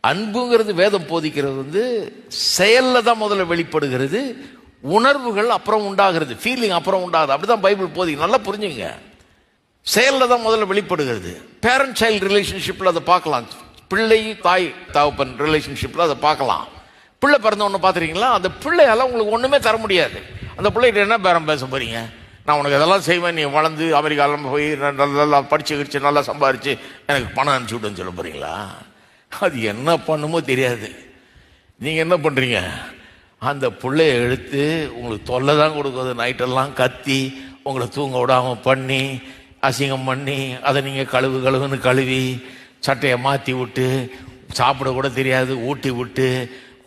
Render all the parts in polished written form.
அன்புங்கிறது வேதம் போதிக்கிறது வந்து செயல்ல தான் முதல்ல வெளிப்படுகிறது, உணர்வுகள் அப்புறம் உண்டாகிறது, ஃபீலிங் அப்புறம் உண்டாகுது. அப்படிதான் பைபிள் போதிக்கும். நல்லா புரிஞ்சுங்க. செயல்ல தான் முதல்ல வெளிப்படுகிறது. பேரண்ட் சைல்டு ரிலேஷன்ஷிப்ல அதை பார்க்கலாம். பிள்ளை தாய் தகப்பன் ரிலேஷன்ஷிப்ல அதை பார்க்கலாம். பிள்ளை பிறந்த ஒன்று பார்த்துருக்கீங்களா? அந்த பிள்ளையால உங்களுக்கு ஒன்றுமே தர முடியாது. அந்த பிள்ளைகிட்ட என்ன பேரம் பேச போறீங்க? நான் உனக்கு இதெல்லாம் செய்வேன், நீ வளர்ந்து அமெரிக்காவில் போய் நல்லா படிச்சு கிடிச்சு நல்லா சம்பாரிச்சு எனக்கு பணம் அனுப்பிச்சி விட்டுன்னு சொல்ல போறீங்களா? அது என்ன பண்ணுமோ தெரியாது. நீங்கள் என்ன பண்ணுறீங்க? அந்த பிள்ளைய எடுத்து உங்களுக்கு தொல்லை தான் கொடுக்குறது. நைட்டெல்லாம் கத்தி உங்களை தூங்க விடாமல் பண்ணி அசிங்கம் பண்ணி அதை நீங்கள் கழுவுன்னு கழுவி சட்டையை மாற்றி விட்டு சாப்பிட கூட தெரியாது ஊட்டி விட்டு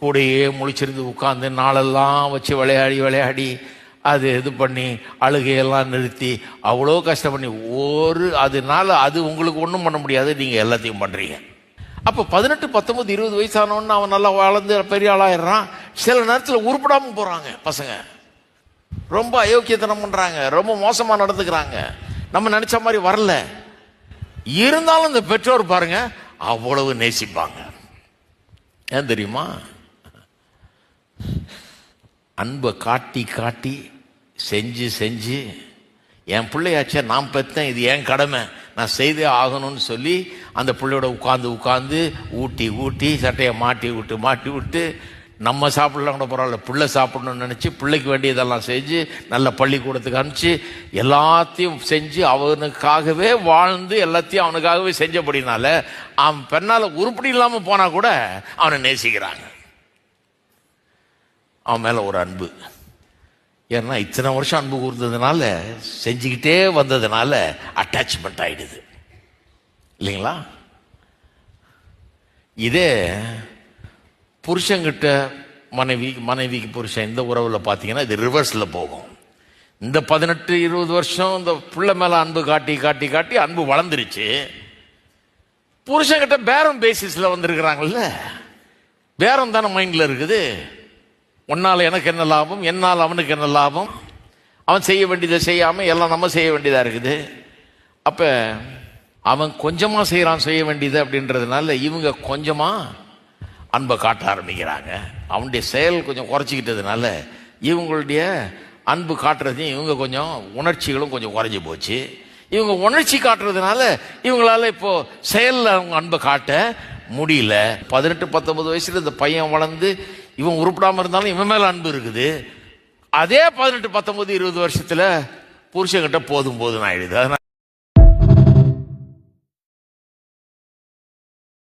கூடையே முழிச்சிருந்து உட்காந்து நாளெல்லாம் வச்சு விளையாடி அது இது பண்ணி அழுகையெல்லாம் நிறுத்தி அவ்வளோ கஷ்டம் பண்ணி அதனால அது உங்களுக்கு ஒன்றும் பண்ண முடியாது. நீங்கள் எல்லாத்தையும் பண்ணுறீங்க. அப்போ 18, 19, 20 வயசானவொன்னு அவன் நல்லா வளர்ந்து பெரிய ஆளாயிடுறான். சில நேரத்தில் உருப்படாமல் போகிறாங்க பசங்க, ரொம்ப அயோக்கியத்தனம் பண்ணுறாங்க, ரொம்ப மோசமாக நடந்துக்கிறாங்க, நம்ம நினச்ச மாதிரி வரல. இருந்தாலும் இந்த பெற்றோர் பாருங்க அவ்வளவு நேசிப்பாங்க. ஏன் தெரியுமா? அன்பை காட்டி காட்டி செஞ்சு என் பிள்ளையாச்சே நான் பெற்றேன், இது என் கடமை, நான் செய்தே ஆகணும்னு சொல்லி அந்த பிள்ளையோட உட்காந்து ஊட்டி சட்டையை மாட்டி விட்டு நம்ம சாப்பிடலாம் கூட பரவாயில்ல, பிள்ளை சாப்பிடணும்னு நினச்சி பிள்ளைக்கு வேண்டியதெல்லாம் செஞ்சு நல்ல பள்ளிக்கூடத்துக்கு அனுப்பிச்சு எல்லாத்தையும் செஞ்சு அவனுக்காகவே வாழ்ந்து எல்லாத்தையும் அவனுக்காகவே செஞ்சபடினால அவன் பெண்ணால் உருப்படி இல்லாமல் போனால் கூட அவனை நேசிக்கிறாங்க. அவன் மேலே ஒரு அன்பு. ஏன்னா இத்தனை வருஷம் அன்பு கூர்ந்ததுனால செஞ்சுக்கிட்டே வந்ததுனால அட்டாச்மெண்ட் ஆயிடுது இல்லைங்களா? இதே புருஷங்கிட்ட மனைவிக்கு புருஷன் இந்த உறவில் பார்த்தீங்கன்னா இது ரிவர்ஸில் போகும். இந்த 18, 20 வருஷம் இந்த புள்ள மேலே அன்பு காட்டி அன்பு வளர்ந்துருச்சு. புருஷங்கிட்ட பேரம் பேசிஸில் வந்திருக்கிறாங்கல்ல, பேரம் தானே மைண்டில் இருக்குது. உன்னால் எனக்கு என்ன லாபம், என்னால் அவனுக்கு என்ன லாபம், அவன் செய்ய வேண்டியதை செய்யாமல் எல்லாம் நம்ம செய்ய வேண்டியதாக இருக்குது. அப்போ அவன் கொஞ்சமாக செய்ய வேண்டியது அப்படின்றதுனால இவங்க கொஞ்சமாக அன்பை காட்ட ஆரம்பிக்கிறாங்க. அவனுடைய செயல் கொஞ்சம் குறைச்சிக்கிட்டதுனால இவங்களுடைய அன்பு காட்டுறதையும் இவங்க கொஞ்சம் உணர்ச்சிகளும் கொஞ்சம் குறைஞ்சி போச்சு. இவங்க உணர்ச்சி காட்டுறதுனால இவங்களால இப்போ செயலில் அவங்க அன்பை காட்ட முடியல. 18, 19 வயசுல இந்த பையன் வளர்ந்து இவன் உருப்படாமல் இருந்தாலும் இவன் மேலே அன்பு இருக்குது. அதே 18, 19, 20 வருஷத்துல புருஷங்கிட்ட போதும் ஆயிடுது. அதனால